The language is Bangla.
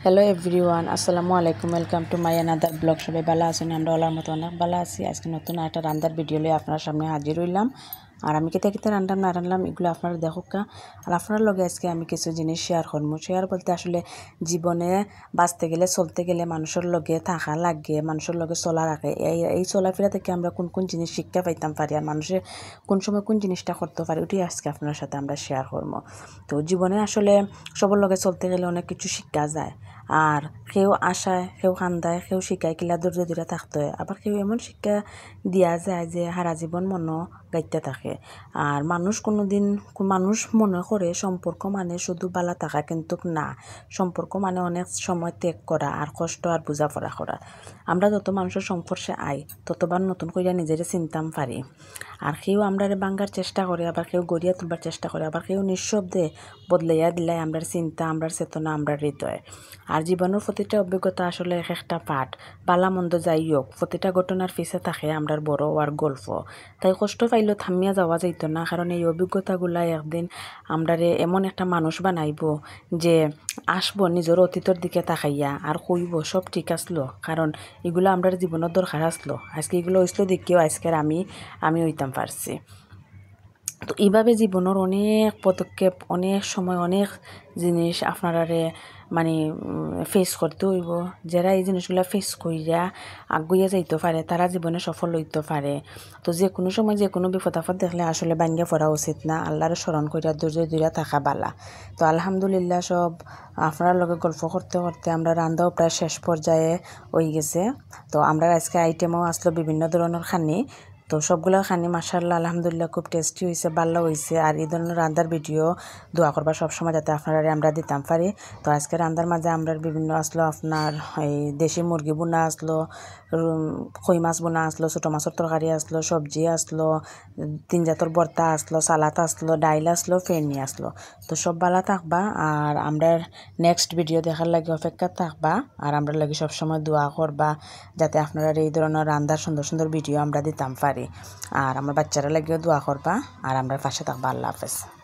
হ্যালো এভরিওয়ান, আসসালামু আলাইকুম। Welcome to my another blog. সবাই ভালো আছেন? আমরা ওলার মতো অনেক ভালো আছি। আজকে নতুন একটা রান্নার ভিডিও নিয়ে আপনার সামনে হাজির হইলাম। আর আমি কেতে কেতে রান্নাম না রান্নাম এগুলো আপনারা দেখুকা। আর আপনার লগে আজকে আমি কিছু জিনিস শেয়ার করবো। শেয়ার বলতে আসলে জীবনে বাঁচতে গেলে চলতে গেলে মানুষের লগে থাকা লাগে, মানুষের লগে চলা রাখে। এই চলাফেরা থেকে আমরা কোন কোন জিনিস শিক্ষা পাইতাম পারি, আর মানুষের কোন সময় কোন জিনিসটা করতে পারি, ওটাই আজকে আপনার সাথে আমরা শেয়ার করবো। তো জীবনে আসলে সবার লগে চলতে গেলে অনেক কিছু শিক্ষা যায়। আর কেউ আশায়, কেউ কান্দায়, কেউ শিখায় কিলা ধৈর্য ধরে থাকতে হয়। আবার কেউ এমন শিক্ষা দিয়া যায় যে সারা জীবন মনও গাইতে থাকে। আর মানুষ মনে করে সম্পর্ক মানে শুধু বালা থাকা, কিন্তু না। সম্পর্ক মানে অনেক সময় ত্যাগ করা আর কষ্ট আর বোঝাপড়া করা। আমরা যত মানুষের সংস্পর্শে আই ততবার নতুন করিয়া নিজেরে চিনতাম পারি। আর কেউ আমরারে ভাঙ্গার চেষ্টা করে, আবার কেউ গড়িয়া তুলবার চেষ্টা করে, আবার কেউ নিঃশব্দে বদলাইয়া দিলাই আমরার চিন্তা, আমরার চেতনা, আমরার হৃদয়। আর জীবনের প্রতিটা অভিজ্ঞতা আসলে এক একটা পাঠ। পালা মন্দ যাই হোক, প্রতিটা ঘটনার পিছে থাকে আমরার বড় আর গল্প। তাই কষ্ট পাইলেও থামিয়া যাওয়া যাইত না, কারণ এই অভিজ্ঞতাগুলা একদিন আমরারে এমন একটা মানুষ বানাইব যে আসবো নিজের অতীতের দিকে তাকাইয়া আর কইব সব ঠিক আসলো, কারণ এগুলো আমরার জীবনের দরকার আসলো। আজকে এগুলো হইসলো দেখিও আজকের আমি হইতাম পারছি। তো এইভাবে জীবনের অনেক পদক্ষেপ, অনেক সময়, অনেক জিনিস আপনারারে মানে ফেস করতে হইব। যারা এই জিনিসগুলো ফেস করিয়া আগুইয়া যাইতে পারে তারা জীবনে সফল হইতে পারে। তো যে কোনো সময় যে কোনো বিপদ আপদ দেখলে আসলে ভাঙ্গিয়া পড়া উচিত না, আল্লাহর স্মরণ করিয়া ধৈর্য ধরিয়া থাকা বালা। তো আলহামদুলিল্লাহ, সব আপনার লগে গল্প করতে করতে আমরা রান্নাও প্রায় শেষ পর্যায়ে হয়ে গেছে। তো আমরা আজকে আইটেমও আসলো বিভিন্ন ধরনের খানি। তো সবগুলো খানি মাশাআল্লাহ আলহামদুলিল্লাহ খুব টেস্টি হয়েছে, ভালো হয়েছে। আর এই ধরনের রান্নার ভিডিও দোয়া করবা সবসময় যাতে আপনারা আমরা দিতাম পারি। তো আজকে রান্নার মাঝে আমরা বিভিন্ন আসলো আপনার এই দেশি মুরগি বোনা আসলো, কই মাছ বোনা আসলো, ছোটো মাছের তরকারি আসলো, সবজি আসলো, 3 জাতের ভর্তা আসলো, সালাদ আসলো, ডাইল আসলো, ফেরনি আসলো। তো সব ভালো থাকবা, আর আমরা নেক্সট ভিডিও দেখার লাগে অপেক্ষা থাকবা। আর আমরা লাগে সবসময় দোয়া করবা যাতে আপনারা এই ধরনের রান্নার সুন্দর সুন্দর ভিডিও আমরা দিতাম পারি। আর আমার বাচ্চারা লাগিয়েও দোয়া করবা, আর আমরা পাশে থাকবা। আল্লাহ হাফেজ।